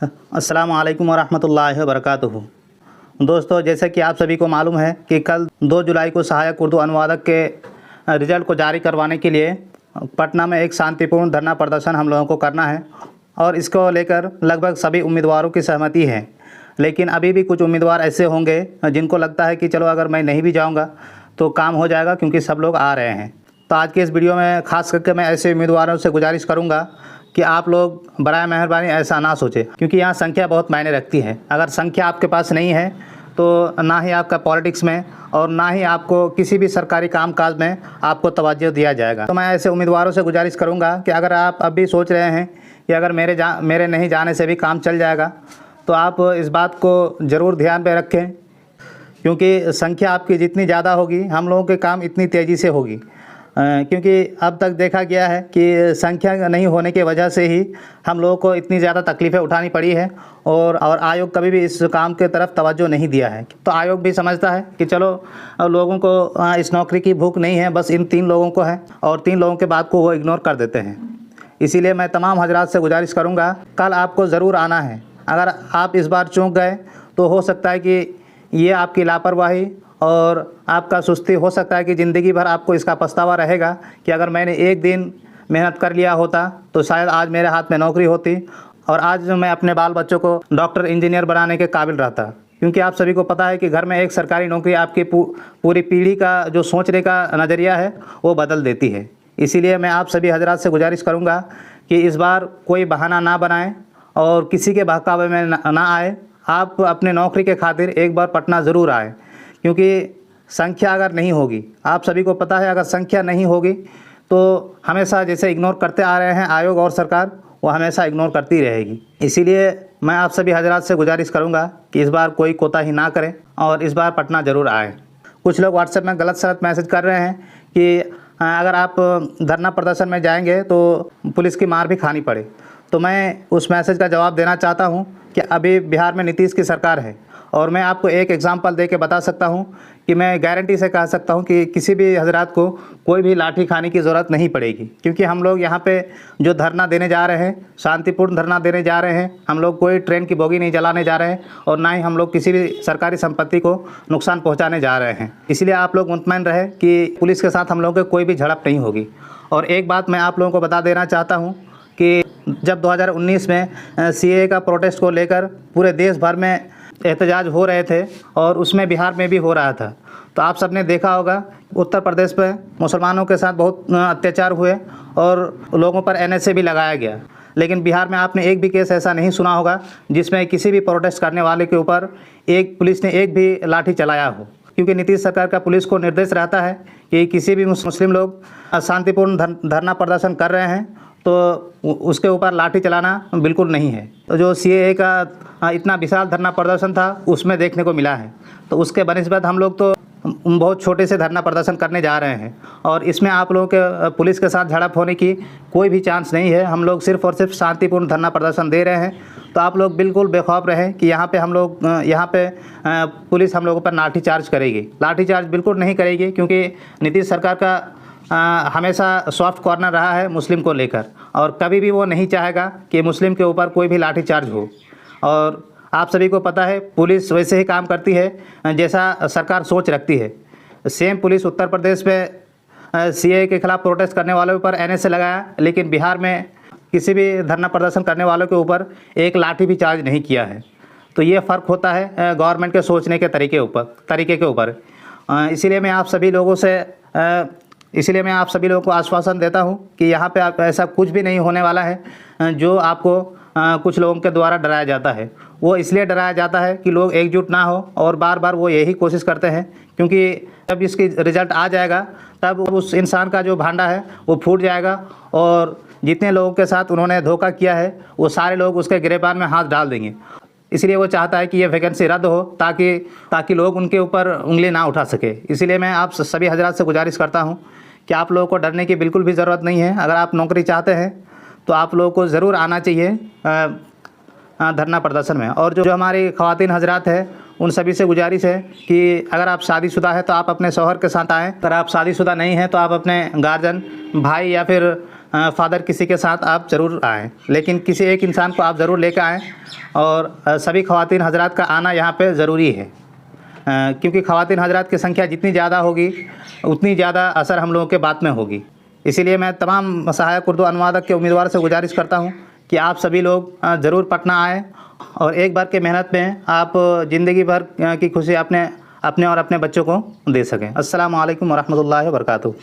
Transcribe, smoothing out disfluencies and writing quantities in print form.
अस्सलाम वालेकुम वरहमतुल्लाहि वबरकातुहू। दोस्तों, जैसे कि आप सभी को मालूम है कि कल 2 जुलाई को सहायक उर्दू अनुवादक के रिज़ल्ट को जारी करवाने के लिए पटना में एक शांतिपूर्ण धरना प्रदर्शन हम लोगों को करना है और इसको लेकर लगभग सभी उम्मीदवारों की सहमति है। लेकिन अभी भी कुछ उम्मीदवार ऐसे होंगे जिनको लगता है कि चलो अगर मैं नहीं भी जाऊँगा तो काम हो जाएगा, क्योंकि सब लोग आ रहे हैं। तो आज के इस वीडियो में ख़ास करके मैं ऐसे उम्मीदवारों से गुजारिश करूँगा कि आप लोग बराए मेहरबानी ऐसा ना सोचें, क्योंकि यहाँ संख्या बहुत मायने रखती है। अगर संख्या आपके पास नहीं है तो ना ही आपका पॉलिटिक्स में और ना ही आपको किसी भी सरकारी कामकाज में आपको तवज्जो दिया जाएगा। तो मैं ऐसे उम्मीदवारों से गुजारिश करूँगा कि अगर आप अब भी सोच रहे हैं कि अगर मेरे नहीं जाने से भी काम चल जाएगा, तो आप इस बात को ज़रूर ध्यान में रखें, क्योंकि संख्या आपकी जितनी ज़्यादा होगी हम लोगों के काम इतनी तेज़ी से होगी। क्योंकि अब तक देखा गया है कि संख्या नहीं होने की वजह से ही हम लोगों को इतनी ज़्यादा तकलीफ़ें उठानी पड़ी है और आयोग कभी भी इस काम के तरफ तवज्जो नहीं दिया है। तो आयोग भी समझता है कि चलो लोगों को इस नौकरी की भूख नहीं है, बस इन 3 लोगों को है और 3 लोगों के बात को वो इग्नोर कर देते हैं। इसीलिए मैं तमाम हजरात से गुजारिश करूँगा, कल आपको ज़रूर आना है। अगर आप इस बार चूक गए तो हो सकता है कि ये आपकी लापरवाही और आपका सुस्ती हो सकता है कि ज़िंदगी भर आपको इसका पछतावा रहेगा कि अगर मैंने एक दिन मेहनत कर लिया होता तो शायद आज मेरे हाथ में नौकरी होती और आज मैं अपने बाल बच्चों को डॉक्टर इंजीनियर बनाने के काबिल रहता। क्योंकि आप सभी को पता है कि घर में एक सरकारी नौकरी आपकी पूरी पीढ़ी का जो सोचने का नज़रिया है वो बदल देती है। इसीलिए मैं आप सभी हजरात से गुजारिश करूँगा कि इस बार कोई बहाना ना बनाएं और किसी के बहकावे में ना आए। आप अपने नौकरी के खातिर एक बार पटना ज़रूर आए, क्योंकि संख्या अगर नहीं होगी, आप सभी को पता है अगर संख्या नहीं होगी तो हमेशा जैसे इग्नोर करते आ रहे हैं आयोग और सरकार, वो हमेशा इग्नोर करती रहेगी। इसीलिए मैं आप सभी हजरात से गुजारिश करूंगा कि इस बार कोई कोताही ना करें और इस बार पटना ज़रूर आएँ। कुछ लोग व्हाट्सएप में गलत सलत मैसेज कर रहे हैं कि अगर आप धरना प्रदर्शन में जाएंगे तो पुलिस की मार भी खानी पड़े। तो मैं उस मैसेज का जवाब देना चाहता हूं कि अभी बिहार में नीतीश की सरकार है और मैं आपको एक एग्जांपल दे के बता सकता हूं कि मैं गारंटी से कह सकता हूं कि किसी भी हजरात को कोई भी लाठी खाने की ज़रूरत नहीं पड़ेगी। क्योंकि हम लोग यहां पे जो धरना देने जा रहे हैं, शांतिपूर्ण धरना देने जा रहे हैं। हम लोग कोई ट्रेन की बोगी नहीं जलाने जा रहे हैं और ना ही हम लोग किसी भी सरकारी संपत्ति को नुकसान पहुँचाने जा रहे हैं। इसलिए आप लोग मुतमईन रहे कि पुलिस के साथ हम लोगों की कोई भी झड़प नहीं होगी। और एक बात मैं आप लोगों को बता देना चाहता हूँ कि जब 2019 में CAA का प्रोटेस्ट को लेकर पूरे देश भर में एहतजाज हो रहे थे और उसमें बिहार में भी हो रहा था, तो आप सबने देखा होगा उत्तर प्रदेश पे मुसलमानों के साथ बहुत अत्याचार हुए और लोगों पर NSA भी लगाया गया। लेकिन बिहार में आपने एक भी केस ऐसा नहीं सुना होगा जिसमें किसी भी प्रोटेस्ट करने वाले के ऊपर पुलिस ने एक भी लाठी चलाया हो। क्योंकि नीतीश सरकार का पुलिस को निर्देश रहता है कि किसी भी मुस्लिम लोग शांतिपूर्ण धरना प्रदर्शन कर रहे हैं तो उसके ऊपर लाठी चलाना बिल्कुल नहीं है। तो जो CAA का इतना विशाल धरना प्रदर्शन था उसमें देखने को मिला है। तो उसके बनिस्बत हम लोग तो बहुत छोटे से धरना प्रदर्शन करने जा रहे हैं और इसमें आप लोगों के पुलिस के साथ झड़प होने की कोई भी चांस नहीं है। हम लोग सिर्फ़ और सिर्फ शांतिपूर्ण धरना प्रदर्शन दे रहे हैं। तो आप लोग बिल्कुल बेखौफ रहें कि यहाँ पे पुलिस हम लोगों पर लाठीचार्ज करेगी। लाठीचार्ज बिल्कुल नहीं करेगी, क्योंकि नीतीश सरकार का हमेशा सॉफ्ट कॉर्नर रहा है मुस्लिम को लेकर और कभी भी वो नहीं चाहेगा कि मुस्लिम के ऊपर कोई भी लाठीचार्ज हो। और आप सभी को पता है पुलिस वैसे ही काम करती है जैसा सरकार सोच रखती है। सेम पुलिस उत्तर प्रदेश में CAA के खिलाफ प्रोटेस्ट करने वालों पर NSA लगाया, लेकिन बिहार में किसी भी धरना प्रदर्शन करने वालों के ऊपर एक लाठी भी चार्ज नहीं किया है। तो ये फ़र्क होता है गवर्नमेंट के सोचने के तरीके के ऊपर। इसीलिए मैं आप सभी लोगों को आश्वासन देता हूं कि यहाँ पे आप ऐसा कुछ भी नहीं होने वाला है जो आपको कुछ लोगों के द्वारा डराया जाता है। वो इसलिए डराया जाता है कि लोग एकजुट ना हो और बार बार वो यही कोशिश करते हैं, क्योंकि जब इसकी रिज़ल्ट आ जाएगा तब उस इंसान का जो भांडा है वो फूट जाएगा और जितने लोगों के साथ उन्होंने धोखा किया है वो सारे लोग उसके गिरेबान में हाथ डाल देंगे। इसलिए वो चाहता है कि ये वैकेंसी रद्द हो ताकि लोग उनके ऊपर उंगली ना उठा सके। इसीलिए मैं आप सभी हजरात से गुजारिश करता हूँ कि आप लोगों को डरने की बिल्कुल भी ज़रूरत नहीं है। अगर आप नौकरी चाहते हैं तो आप लोगों को ज़रूर आना चाहिए धरना प्रदर्शन में। और जो हमारी ख़वातीन हजरात हैं उन सभी से गुजारिश है कि अगर आप शादीशुदा हैं तो आप अपने शौहर के साथ आएँ। अगर आप शादीशुदा नहीं हैं तो आप अपने गार्जियन, भाई या फिर फादर किसी के साथ आप ज़रूर आएँ, लेकिन किसी एक इंसान को आप ज़रूर लेकर आएँ। और सभी ख़वातीन हज़रात का आना यहाँ पे ज़रूरी है, क्योंकि ख़वातीन हज़रात की संख्या जितनी ज़्यादा होगी उतनी ज़्यादा असर हम लोगों के बात में होगी। इसीलिए मैं तमाम सहायक उर्दू अनुवादक के उम्मीदवार से गुजारिश करता हूँ कि आप सभी लोग ज़रूर पटना आएँ और एक बार के मेहनत में आप ज़िंदगी भर की खुशी अपने और अपने बच्चों को दे सकें। अस्सलामु अलैकुम वरहमतुल्लाहि वबरकातुहू।